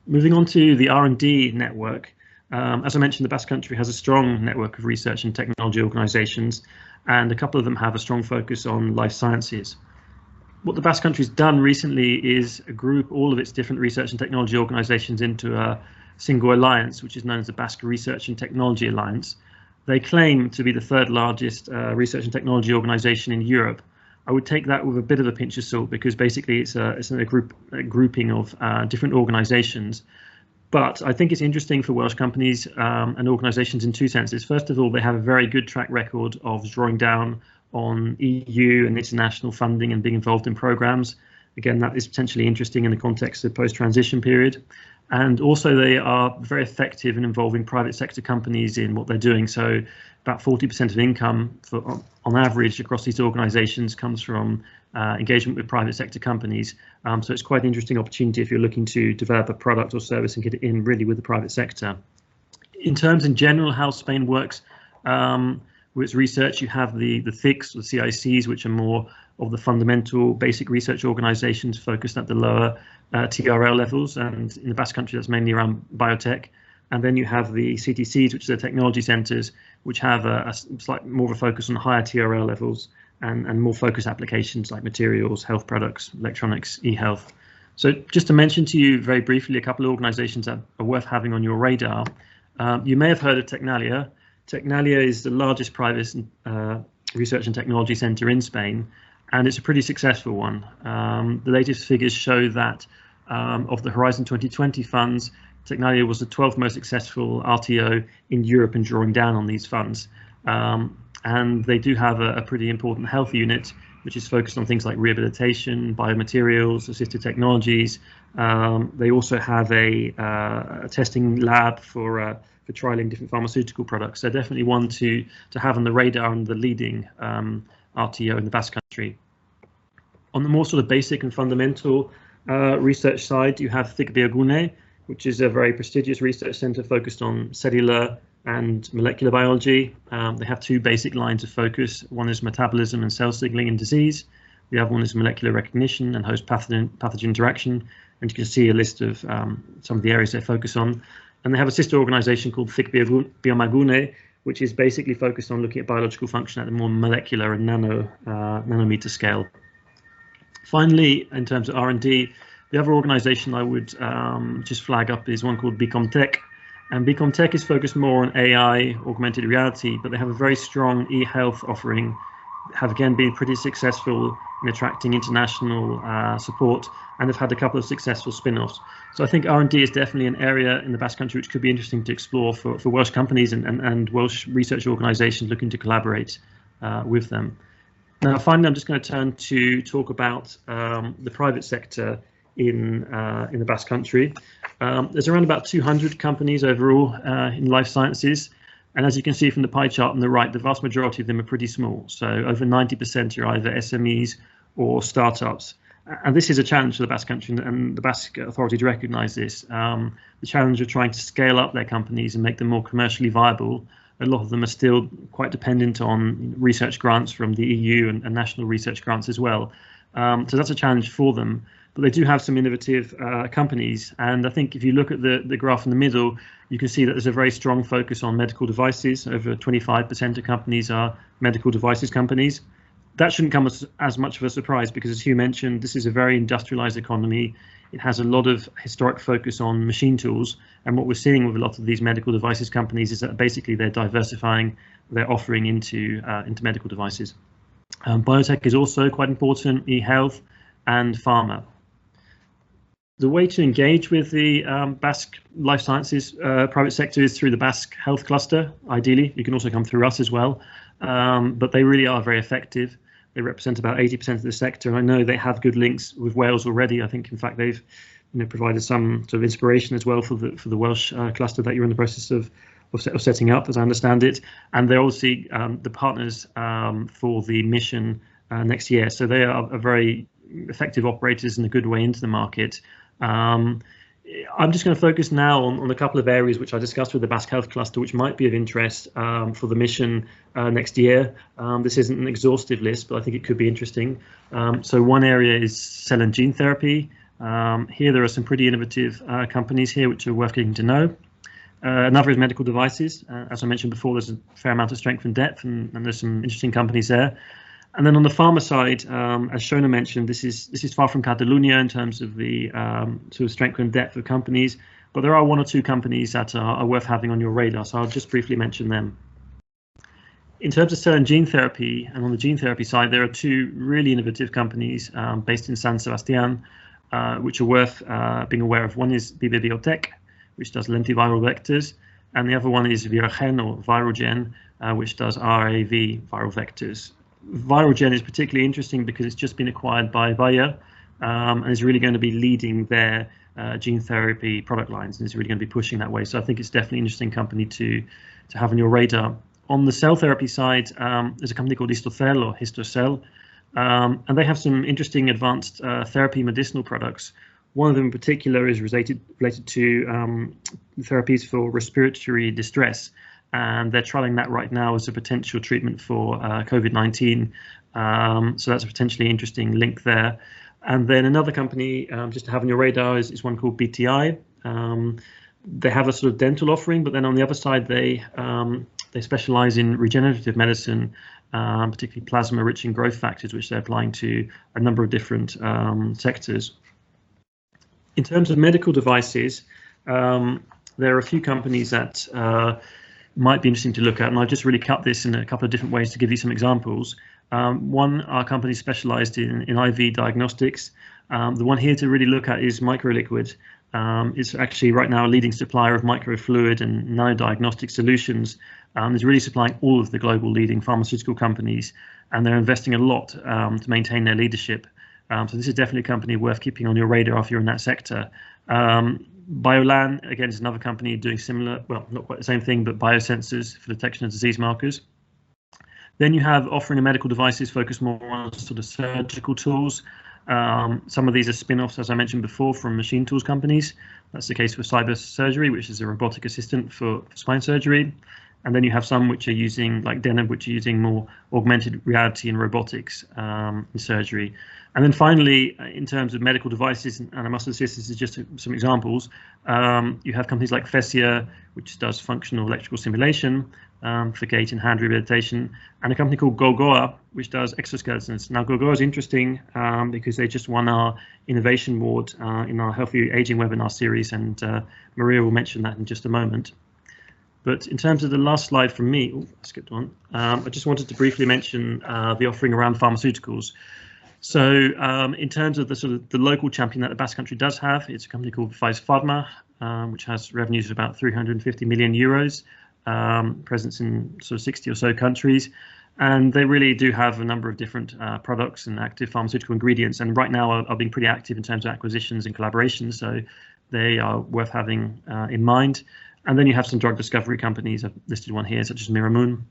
Moving on to the R&D network, as I mentioned, the Basque Country has a strong network of research and technology organisations, and a couple of them have a strong focus on life sciences. What the Basque Country's done recently is group all of its different research and technology organisations into a single alliance, which is known as the Basque Research and Technology Alliance. They claim to be the 3rd largest research and technology organisation in Europe. I would take that with a bit of a pinch of salt because basically it's a grouping of different organisations. But I think it's interesting for Welsh companies and organisations in 2 senses. First of all, they have a very good track record of drawing down on EU and international funding and being involved in programs. Again, that is potentially interesting in the context of post-transition period. And also they are very effective in involving private sector companies in what they're doing. So about 40% of income on average across these organisations comes from engagement with private sector companies. So it's quite an interesting opportunity if you're looking to develop a product or service and get it in really with the private sector. In terms in general how Spain works, with its research, you have the CICs, or the CICs, which are more of the fundamental basic research organisations focused at the lower TRL levels, and in the Basque Country that's mainly around biotech. And then you have the CTCs, which are the technology centres, which have a slightly more of a focus on higher TRL levels and more focused applications like materials, health products, electronics, e-health. So just to mention to you very briefly a couple of organisations that are worth having on your radar. You may have heard of Tecnalia. Tecnalia is the largest private research and technology centre in Spain, and it's a pretty successful one. The latest figures show that of the Horizon 2020 funds, Tecnalia was the 12th most successful RTO in Europe in drawing down on these funds. And they do have a pretty important health unit, which is focused on things like rehabilitation, biomaterials, assisted technologies. They also have a testing lab for trialing different pharmaceutical products. So definitely one to have on the radar and the leading RTO in the Basque Country. On the more sort of basic and fundamental research side, you have Cyfleoedd, which is a very prestigious research centre focused on cellular and molecular biology. They have 2 basic lines of focus. One is metabolism and cell signaling in disease. The other one is molecular recognition and host pathogen interaction. And you can see a list of some of the areas they focus on. And they have a sister organisation called Cyfleoedd, which is basically focused on looking at biological function at the more molecular and nanometer scale. Finally, in terms of R&D, the other organisation I would just flag up is one called Bicomtech. And Bicomtech is focused more on AI, augmented reality, but they have a very strong e-health offering, have again been pretty successful in attracting international support, and have had a couple of successful spin-offs. So I think R&D is definitely an area in the Basque Country which could be interesting to explore for Welsh companies and Welsh research organisations looking to collaborate with them. Now, finally, I'm just going to turn to talk about the private sector in the Basque Country. There's around about 200 companies overall in life sciences. And as you can see from the pie chart on the right, the vast majority of them are pretty small. So over 90% are either SMEs or startups. And this is a challenge for the Basque Country, and the Basque authorities recognise this. The challenge of trying to scale up their companies and make them more commercially viable. A lot of them are still quite dependent on research grants from the EU and national research grants as well. So that's a challenge for them. But they do have some innovative companies. And I think if you look at the graph in the middle, you can see that there's a very strong focus on medical devices. Over 25% of companies are medical devices companies. That shouldn't come as much of a surprise because, as Hugh mentioned, this is a very industrialized economy. It has a lot of historic focus on machine tools. And what we're seeing with a lot of these medical devices companies is that basically they're diversifying their offering into medical devices. Biotech is also quite important, e-health and pharma. The way to engage with the Basque life sciences private sector is through the Basque Health Cluster, ideally. You can also come through us as well. But they really are very effective. They represent about 80% of the sector, and I know they have good links with Wales already. I think, in fact, they've provided some sort of inspiration as well for the Welsh cluster that you're in the process of setting up, as I understand it. And they're obviously the partners for the mission next year. So they are very effective operators and a good way into the market. I'm just going to focus now on a couple of areas which I discussed with the Basque Health Cluster, which might be of interest for the mission next year. This isn't an exhaustive list, but I think it could be interesting. So one area is cell and gene therapy. Here there are some pretty innovative companies here which are worth getting to know. Another is medical devices. As I mentioned before, there's a fair amount of strength and depth, and there's some interesting companies there. And then on the pharma side, as Shona mentioned, this is far from Catalonia in terms of the sort of strength and depth of companies, but there are one or two companies that are worth having on your radar, so I'll just briefly mention them. In terms of cell and gene therapy, and on the gene therapy side, there are two really innovative companies based in San Sebastian, which are worth being aware of. One is Biotech, which does lentiviral vectors, and the other one is Viragen or Virogen, which does RAV viral vectors. Virogen is particularly interesting because it's just been acquired by Bayer and is really going to be leading their gene therapy product lines, and is really going to be pushing that way. So I think it's definitely an interesting company to have on your radar. On the cell therapy side, there's a company called Histocell, and they have some interesting advanced therapy medicinal products. One of them in particular is related to therapies for respiratory distress. And they're trialing that right now as a potential treatment for COVID-19. So that's a potentially interesting link there. And then another company just to have on your radar is one called BTI. They have a sort of dental offering, but then on the other side, they specialize in regenerative medicine, particularly plasma-rich and growth factors, which they're applying to a number of different sectors. In terms of medical devices, there are a few companies that might be interesting to look at, and I've just really cut this in a couple of different ways to give you some examples. One, our company specialised in IV diagnostics. The one here to really look at is Microliquid. It's actually right now a leading supplier of microfluid and nanodiagnostic solutions. It's really supplying all of the global leading pharmaceutical companies, and they're investing a lot to maintain their leadership. So this is definitely a company worth keeping on your radar if you're in that sector. Biolan, again, is another company doing similar, well, not quite the same thing, but biosensors for detection of disease markers. Then you have offering of medical devices focused more on sort of surgical tools. Some of these are spin-offs, as I mentioned before, from machine tools companies. That's the case for Cyber Surgery, which is a robotic assistant for spine surgery. And then you have some which are using, like Deneb, which are using more augmented reality and robotics in surgery. And then finally, in terms of medical devices, and I must insist, this is just some examples, you have companies like ffeithiau, which does functional electrical simulation for gait and hand rehabilitation, and a company called Gogoa, which does exoskeletons. Now, Gogoa is interesting because they just won our Innovation Award in our Healthy Aging webinar series, and Maria will mention that in just a moment. But in terms of the last slide from me, I skipped one. I just wanted to briefly mention the offering around pharmaceuticals. So in terms of the sort of the local champion that the Basque Country does have, it's a company called Pharma, which has revenues of about 350 million euros, presence in sort of 60 or so countries. And they really do have a number of different products and active pharmaceutical ingredients. And right now are being pretty active in terms of acquisitions and collaborations. So they are worth having in mind. And then you have some drug discovery companies. I've listed one here, such as Miramoon.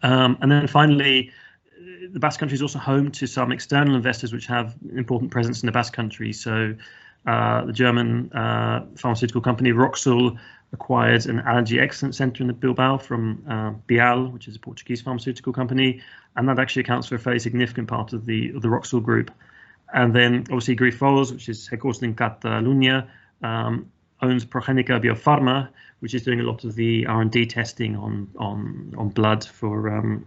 And then finally, the Basque Country is also home to some external investors which have important presence in the Basque Country. So the German pharmaceutical company Roxul acquired an allergy excellence centre in the Bilbao from Bial, which is a Portuguese pharmaceutical company, and that actually accounts for a fairly significant part of the Roxul group. And then obviously Grifols, which is headquartered in Catalunya, owns Progenica Biopharma, which is doing a lot of the R&D testing on blood for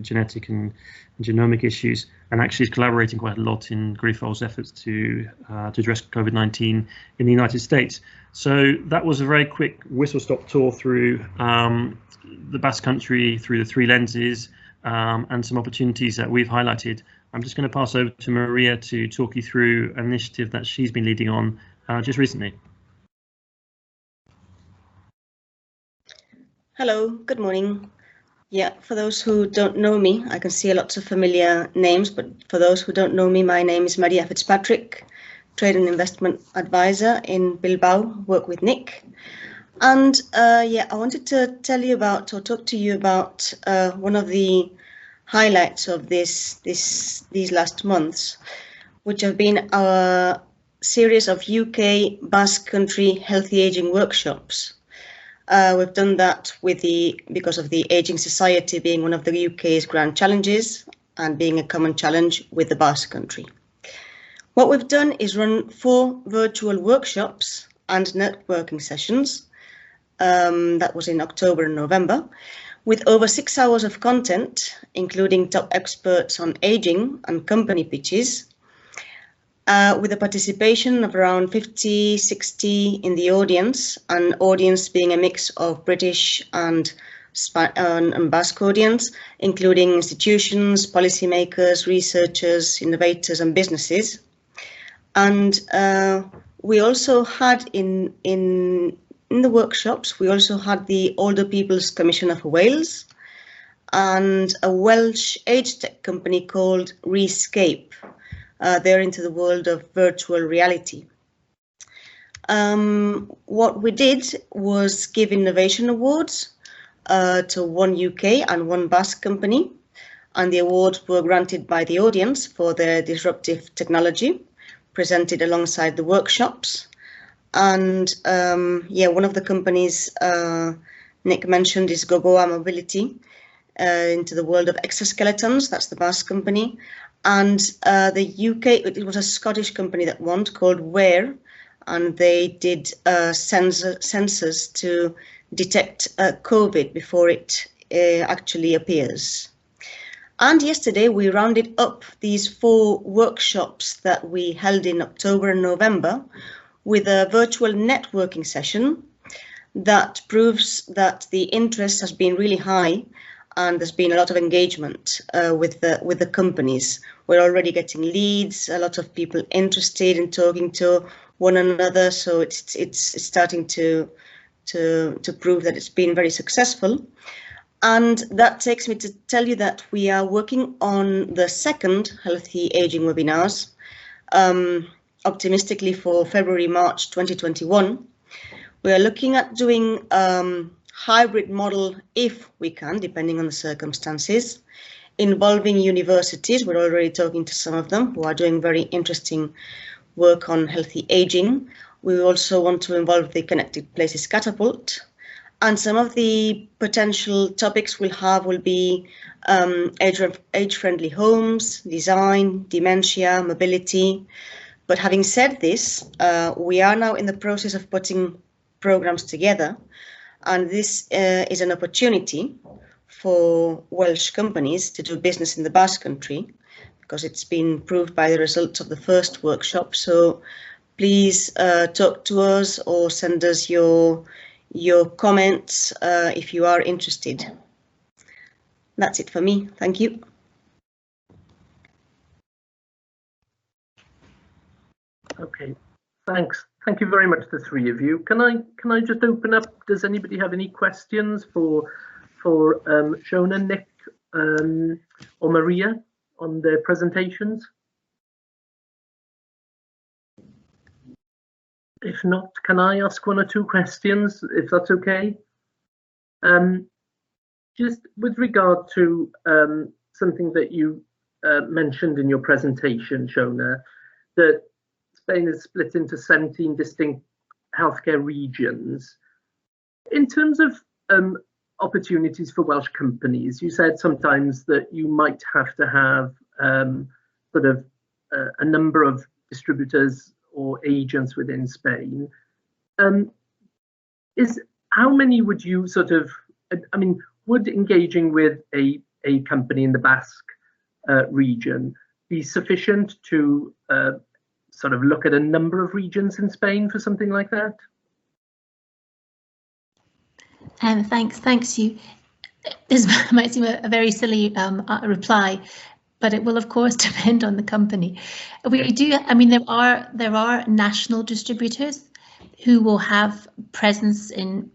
genetic and genomic issues, and actually is collaborating quite a lot in Grifols' efforts to address COVID-19 in the United States. So that was a very quick whistle-stop tour through the Basque Country, through the three lenses, and some opportunities that we've highlighted. I'm just going to pass over to Maria to talk you through an initiative that she's been leading on just recently. Hello, good morning. Yeah, for those who don't know me, I can see lots of familiar names, but for those who don't know me, my name is Maria Fitzpatrick, Trade and Investment Advisor in Bilbao, work with Nick. And yeah, I wanted to tell you about, or talk to you about one of the highlights of these last months, which have been our series of UK Basque Country Healthy Aging workshops. We've done that because of the Aging Society being one of the UK's grand challenges and being a common challenge with the Basque Country. What we've done is run 4 virtual workshops and networking sessions. That was in October and November, with over 6 hours of content, including top experts on aging and company pitches, with a participation of around 50, 60 in the audience, and audience being a mix of British and Basque audience, including institutions, policymakers, researchers, innovators and businesses. And we also had in the workshops, we also had the Older People's Commissioner for Wales and a Welsh age tech company called Rescape. They're into the world of virtual reality. What we did was give innovation awards to 1 UK and 1 Basque company, and the awards were granted by the audience for their disruptive technology presented alongside the workshops. And yeah, one of the companies Nick mentioned is Gogoa Mobility, into the world of exoskeletons. That's the Basque company. And the UK, it was a Scottish company that won, called Where, and they did sensors to detect COVID before it actually appears. And yesterday we rounded up these 4 workshops that we held in October and November with a virtual networking session that proves that the interest has been really high and there's been a lot of engagement with the companies. We're already getting leads, a lot of people interested in talking to one another, so it's starting to prove that it's been very successful. And that takes me to tell you that we are working on the 2nd Healthy Aging webinars, optimistically for February-March 2021. We are looking at doing hybrid model if we can, depending on the circumstances, involving universities. We're already talking to some of them who are doing very interesting work on healthy aging. We also want to involve the Connected Places Catapult. And some of the potential topics we'll have will be age-friendly homes, design, dementia, mobility. But having said this, we are now in the process of putting programs together. And this is an opportunity for Welsh companies to do business in the Basque Country, because it's been proved by the results of the first workshop. So please talk to us or send us your comments if you are interested. That's it for me. Thank you. Okay, thanks. Thank you very much, the 3 of you. Can I just open up? Does anybody have any questions for Shona, Nick, or Maria on their presentations? If not, can I ask 1 or 2 questions, if that's okay? Just with regard to something that you mentioned in your presentation, Shona, that Spain is split into 17 distinct healthcare regions. In terms of opportunities for Welsh companies, you said sometimes that you might have to have sort of a number of distributors or agents within Spain. How many would you sort of, I mean, would engaging with a company in the Basque region be sufficient to sort of look at a number of regions in Spain for something like that? Thanks, you. This might seem a very silly reply, but it will of course depend on the company. We do. I mean, there are national distributors who will have presence in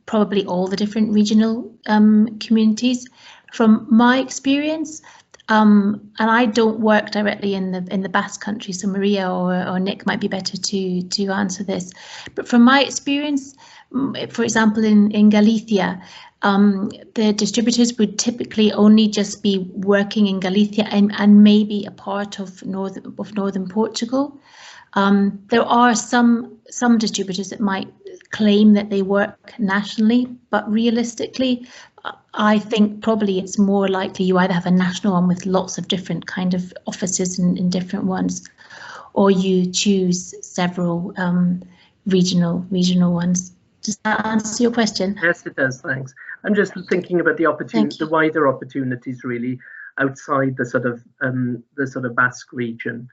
probably all the different regional communities. From my experience, and I don't work directly in the Basque Country, so Maria or Nick might be better to answer this. But from my experience, for example, in Galicia, the distributors would typically only just be working in Galicia and maybe a part of northern Portugal. There are some distributors that might claim that they work nationally, but realistically, I think probably it's more likely you either have a national one with lots of different kind of offices in different ones, or you choose several regional ones. Does that answer your question? Yes, it does. Thanks. I'm just thinking about the wider opportunities really outside the sort of Basque region.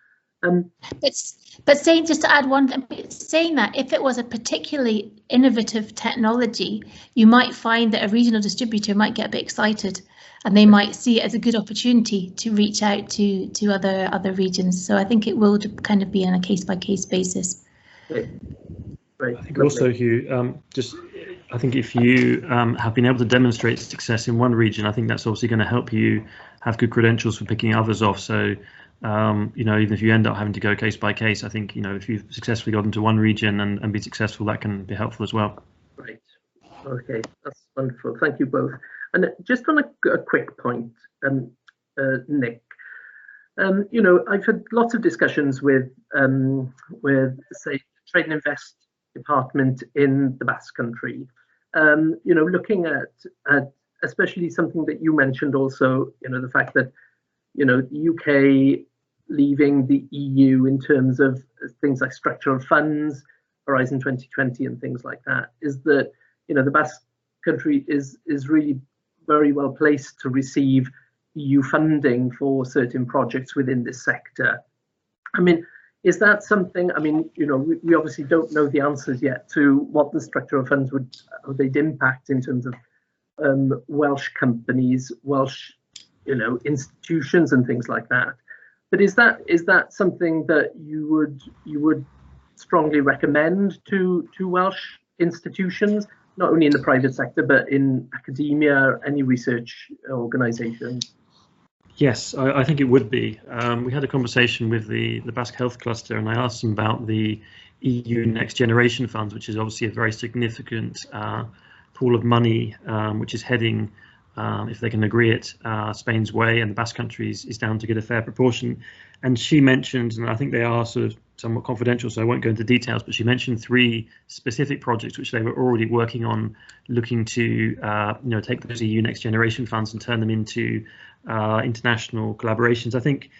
But saying, just to add one thing, saying that if it was a particularly innovative technology, you might find that a regional distributor might get a bit excited, and they might see it as a good opportunity to reach out to other regions. So I think it will kind of be on a case-by-case basis. Right. I think also, Hugh, I think if you have been able to demonstrate success in one region, I think that's obviously going to help you have good credentials for picking others off. So, you know, even if you end up having to go case by case, I think, you know, if you've successfully got into one region and be successful, that can be helpful as well. Right. Okay, that's wonderful. Thank you both. And just on a quick point, Nick, you know, I've had lots of discussions with say, Trade and Invest department in the Basque Country, you know, looking at especially something that you mentioned also, you know, the fact that, you know, the UK leaving the EU in terms of things like structural funds, Horizon 2020 and things like that, is that, you know, the Basque Country is really very well placed to receive EU funding for certain projects within this sector. I mean, is that something, I mean, you know, we obviously don't know the answers yet to what the structural funds they'd impact in terms of Welsh companies, Welsh, you know, institutions and things like that. But is that something that you would strongly recommend to Welsh institutions, not only in the private sector, but in academia, any research organisations? Yes, I think it would be. We had a conversation with the Basque Health Cluster, and I asked them about the EU Next Generation funds, which is obviously a very significant pool of money, which is heading, if they can agree it, Spain's way, and the Basque Country is down to get a fair proportion. And she mentioned, and I think they are sort of somewhat confidential, so I won't go into details, but she mentioned 3 specific projects which they were already working on, looking to you know, take those EU Next Generation funds and turn them into international collaborations. I think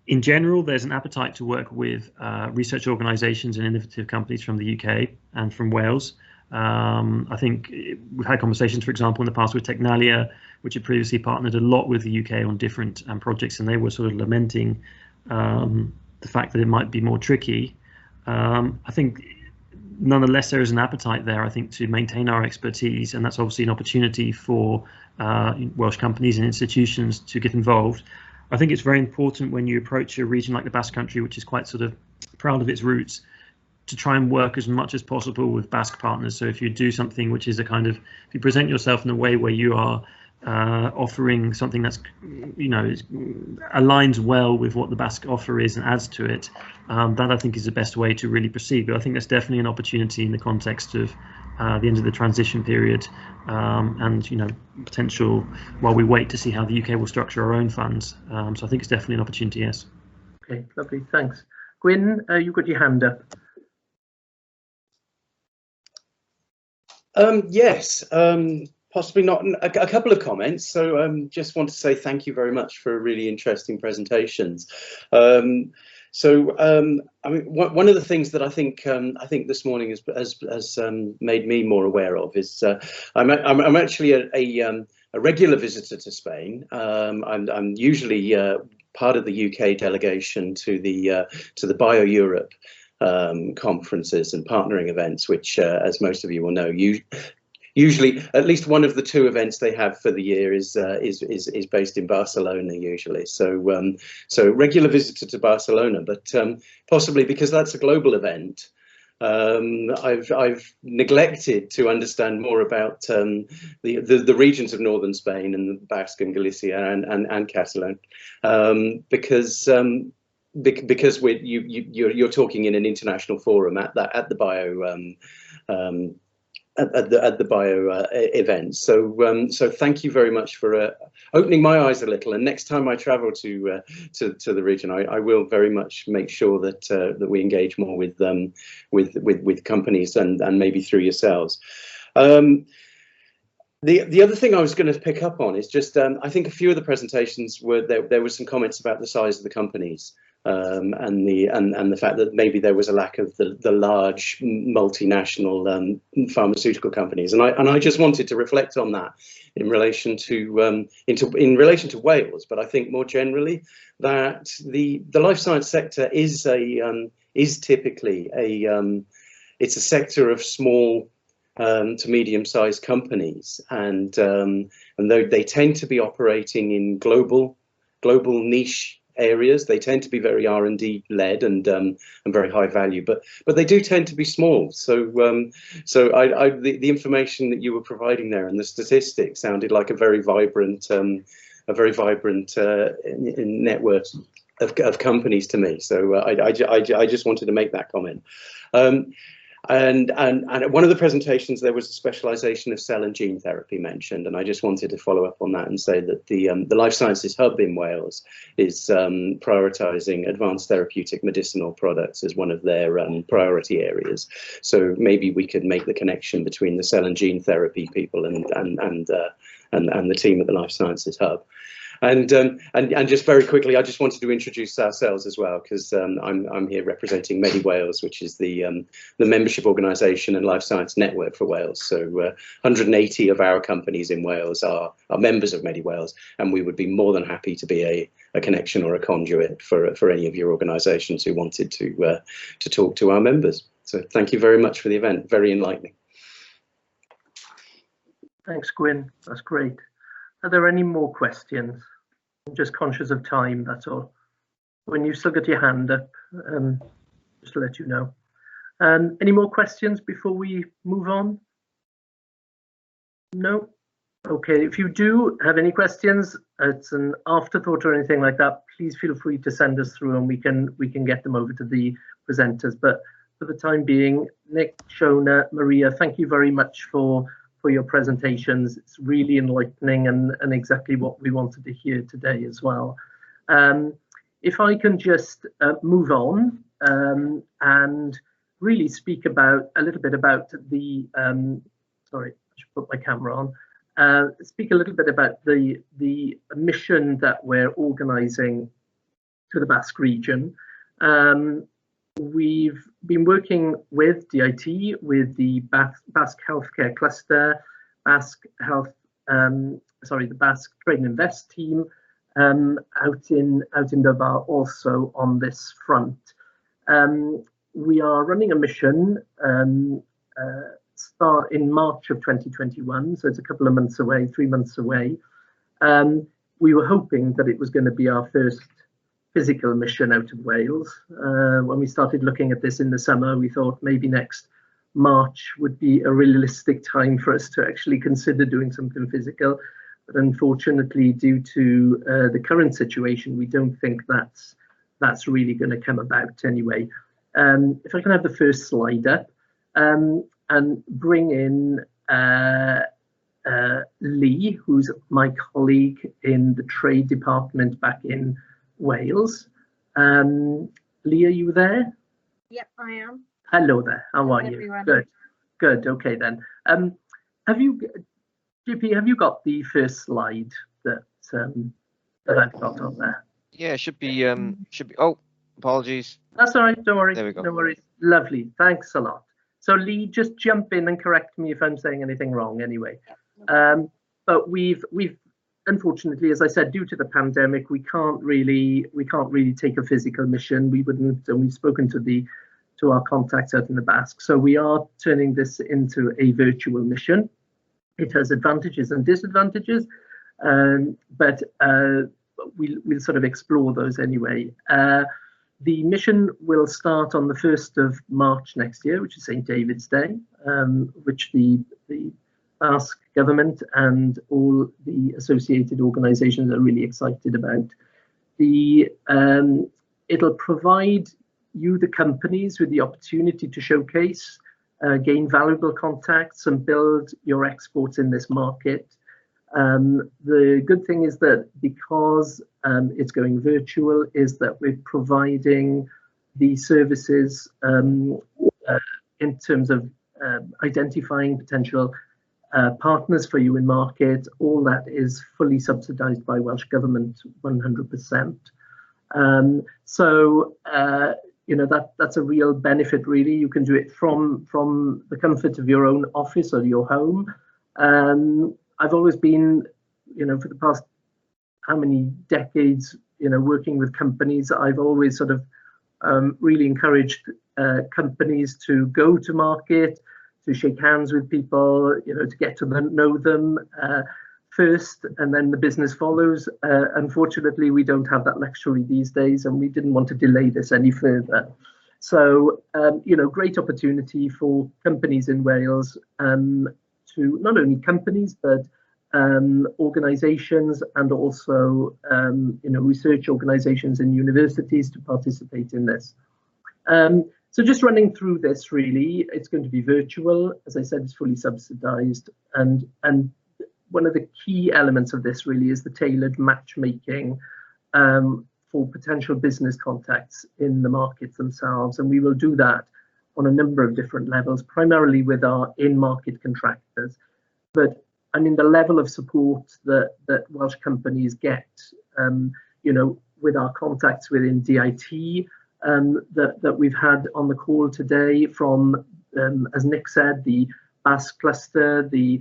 in general there's an appetite to work with research organisations and innovative companies from the UK and from Wales. I think we've had conversations, for example, in the past with Technalia, which had previously partnered a lot with the UK on different projects, and they were sort of lamenting the fact that it might be more tricky. I think nonetheless there is an appetite there, I think, to maintain our expertise, and that's obviously an opportunity for Welsh companies and institutions to get involved. I think it's very important when you approach a region like the Basque Country, which is quite sort of proud of its roots, to try and work as much as possible with Basque partners. So if you do something which is a kind of, if you present yourself in a way where you are offering something that's, aligns well with what the Basque offer is and adds to it, that I think is the best way to really proceed. But I think that's definitely an opportunity in the context of the end of the transition period, and potential while we wait to see how the UK will structure our own funds. So I think it's definitely an opportunity. Yes. Okay, lovely, thanks. Gwyn, you've got your hand up. Yes, possibly not. A couple of comments. So just want to say thank you very much for really interesting presentations. I mean, one of the things that I think this morning has made me more aware of is I'm actually a regular visitor to Spain. I'm usually part of the UK delegation to the Bio Europe conferences and partnering events, which, as most of you will know, usually at least one of the two events they have for the year is based in Barcelona usually. So regular visitor to Barcelona, but possibly because that's a global event, I've neglected to understand more about the regions of northern Spain and the Basque and Galicia and Catalan, because you're talking in an international forum at the Bio at the Bio event. So thank you very much for opening my eyes a little. And next time I travel to the region, I will very much make sure that we engage more with companies and maybe through yourselves. The other thing I was going to pick up on is just I think a few of the presentations there were some comments about the size of the companies. And the fact that maybe there was a lack of the large multinational pharmaceutical companies, and I just wanted to reflect on that in relation to Wales, but I think more generally that the life science sector is typically it's a sector of small to medium-sized companies, and though they tend to be operating in global niche areas, they tend to be very R&D led and very high value, but they do tend to be small. So the information that you were providing there and the statistics sounded like a very vibrant network of companies to me. So I just wanted to make that comment. And at one of the presentations, there was a specialization of cell and gene therapy mentioned, and I just wanted to follow up on that and say that the Life Sciences Hub in Wales is prioritizing advanced therapeutic medicinal products as one of their priority areas. So maybe we could make the connection between the cell and gene therapy people and the team at the Life Sciences Hub. And just very quickly, I just wanted to introduce ourselves as well, because I'm here representing Medi Wales, which is the membership organisation and life science network for Wales. So 180 of our companies in Wales are members of Medi Wales, and we would be more than happy to be a connection or a conduit for any of your organisations who wanted to talk to our members. So thank you very much for the event. Very enlightening. Thanks, Gwyn. That's great. Are there any more questions? I'm just conscious of time, that's all. When you still got your hand up, just to let you know. Any more questions before we move on? No? Okay, if you do have any questions, it's an afterthought or anything like that, please feel free to send us through and we can get them over to the presenters. But for the time being, Nick, Shona, Maria, thank you very much for your presentations. It's really enlightening and exactly what we wanted to hear today as well. If I can just move on and really speak about a little bit about the, sorry, I should put my camera on, speak a little bit about the mission that we're organising to the Basque region. We've been working with DIT, with the Basque Healthcare Cluster, Basque Health, the Basque Trade and Invest team out in Bilbao also on this front. We are running a mission start in March of 2021, so it's a couple of months away, 3 months away. We were hoping that it was going to be our first physical mission out of Wales. When we started looking at this in the summer, we thought maybe next March would be a realistic time for us to actually consider doing something physical. But unfortunately, due to the current situation, we don't think that's really going to come about anyway. If I can have the first slide up, and bring in Lee, who's my colleague in the trade department back in Wales. Lee, are you there? Yep, I am. Hello there. How are you? Everyone. Good. Good. Okay then. Have you, JP? Have you got the first slide that that I've got on there? Yeah, should be. Oh, apologies. That's all right. Don't worry. There we go. No worries. Lovely. Thanks a lot. So Lee, just jump in and correct me if I'm saying anything wrong. Anyway, but we've unfortunately, as I said, due to the pandemic, we can't really take a physical mission. We wouldn't, and we've spoken to our contacts out in the Basque. So we are turning this into a virtual mission. It has advantages and disadvantages, but we'll sort of explore those anyway. The mission will start on the 1st of March next year, which is St. David's Day, which the Basque government and all the associated organisations are really excited about. It'll provide you, the companies, with the opportunity to showcase, gain valuable contacts and build your exports in this market. The good thing is that because it's going virtual, is that we're providing the services in terms of identifying potential partners for you in market. All that is fully subsidised by Welsh Government 100%. So you know, that's a real benefit really. You can do it from the comfort of your own office or your home. I've always been, you know, for the past how many decades, you know, working with companies, I've always sort of really encouraged companies to go to market, to shake hands with people, you know, to get to know them first, and then the business follows. Unfortunately, we don't have that luxury these days, and we didn't want to delay this any further. So, you know, great opportunity for companies in Wales to not only companies, but organisations and also, you know, research organisations and universities to participate in this. So just running through this, really, it's going to be virtual. As I said, it's fully subsidised, and one of the key elements of this really is the tailored matchmaking for potential business contacts in the markets themselves, and we will do that on a number of different levels, primarily with our in-market contractors. But I mean, the level of support that Welsh companies get, you know, with our contacts within DIT that we've had on the call today, from, as Nick said, the Basque cluster, the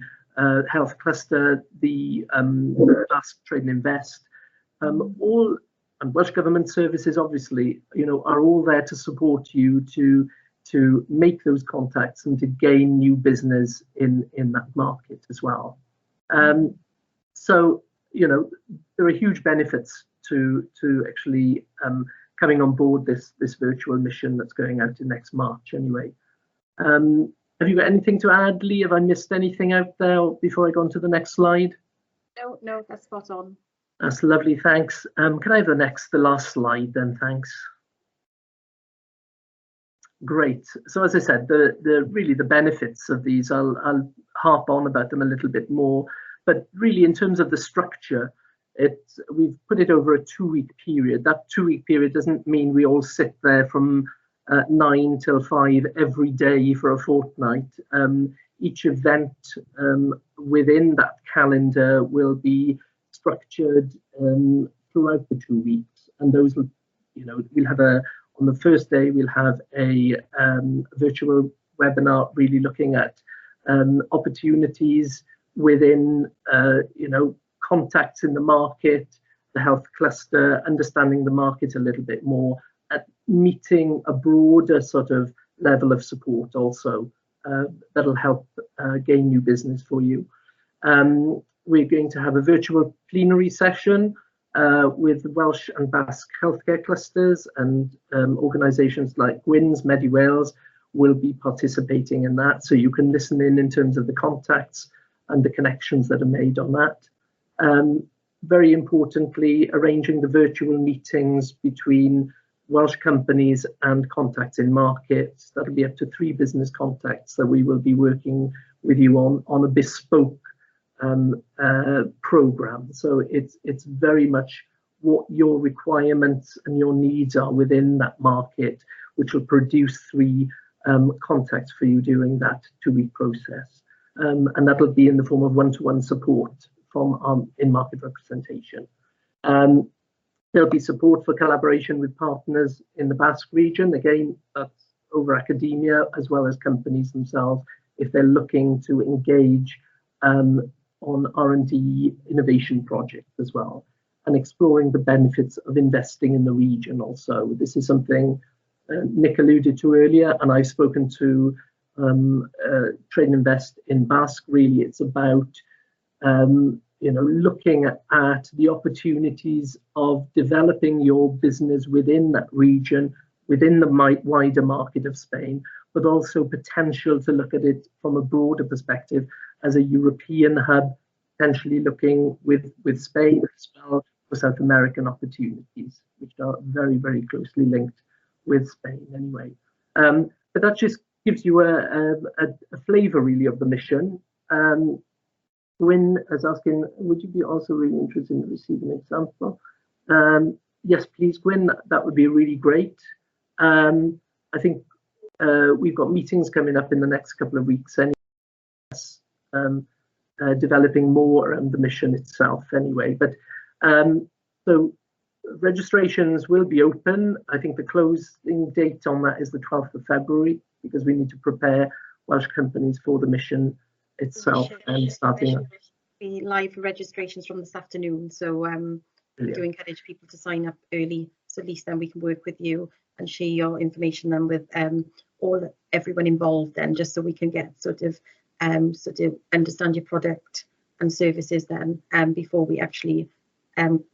health cluster, the Basque Trade and Invest, all, and Welsh Government services, obviously, you know, are all there to support you to make those contacts and to gain new business in that market as well. So, you know, there are huge benefits to actually coming on board this virtual mission that's going out in next March anyway. Have you got anything to add, Lee? Have I missed anything out there before I go on to the next slide? No, that's spot on. That's lovely, thanks. Can I have the last slide then, thanks. Great. So as I said, really the benefits of these, I'll harp on about them a little bit more, but really in terms of the structure, we've put it over a 2-week period. That 2-week period doesn't mean we all sit there from 9 till 5 every day for a fortnight. Each event within that calendar will be structured throughout the 2 weeks, and those will, you know, we'll have on the first day, we'll have a virtual webinar really looking at opportunities within, you know, contacts in the market, the health cluster, understanding the market a little bit more, at meeting a broader sort of level of support also that'll help gain new business for you. We're going to have a virtual plenary session with Welsh and Basque healthcare clusters, and organisations like Gwyn's, MediWales will be participating in that, so you can listen in terms of the contacts and the connections that are made on that. Very importantly, arranging the virtual meetings between Welsh companies and contacts in markets. That'll be up to 3 business contacts that we will be working with you on a bespoke program. So it's very much what your requirements and your needs are within that market, which will produce 3 contacts for you during that 2-week process. And that'll be in the form of one-to-one support from in-market representation. There'll be support for collaboration with partners in the Basque region. Again, that's over academia as well as companies themselves, if they're looking to engage on R&D innovation projects as well, and exploring the benefits of investing in the region also. This is something Nick alluded to earlier, and I've spoken to Trade and Invest in Basque. Really, it's about looking at the opportunities of developing your business within that region, within the wider market of Spain, but also potential to look at it from a broader perspective as a European hub, potentially looking with Spain as well for South American opportunities, which are very, very closely linked with Spain anyway. But that just gives you a flavour really of the mission. Gwyn is asking, would you be also really interested in receiving an example? Yes, please, Gwyn, that would be really great. I think we've got meetings coming up in the next couple of weeks anyway, developing more around the mission itself anyway. But so registrations will be open. I think the closing date on that is the 12th of February, because we need to prepare Welsh companies for the mission itself and starting up. Be live registrations from this afternoon, so we do encourage people to sign up early, so at least then we can work with you and share your information then with everyone involved, then just so we can get sort of understand your product and services then before we actually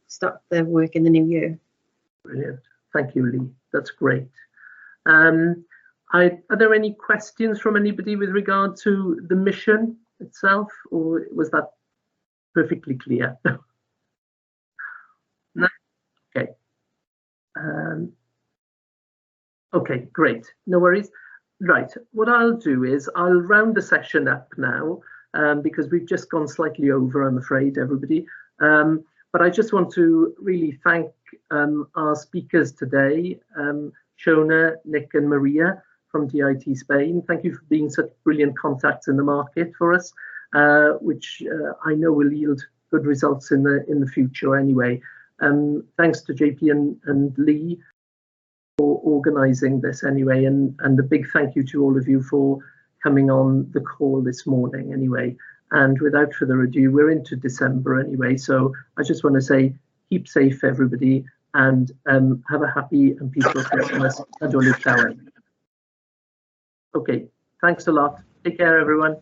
start the work in the new year. Brilliant, thank you, Lee. That's great. Are there any questions from anybody with regard to the mission itself, or was that perfectly clear? No? Okay. Okay, great. No worries. Right. What I'll do is I'll round the session up now because we've just gone slightly over, I'm afraid, everybody. But I just want to really thank our speakers today, Shona, Nick and Maria from DIT Spain. Thank you for being such brilliant contacts in the market for us, which I know will yield good results in the future anyway. Thanks to JP and Lee for organising this anyway, and a big thank you to all of you for coming on the call this morning anyway. And without further ado, we're into December anyway, so I just want to say keep safe everybody, and have a happy and peaceful Christmas. Okay, thanks a lot. Take care everyone.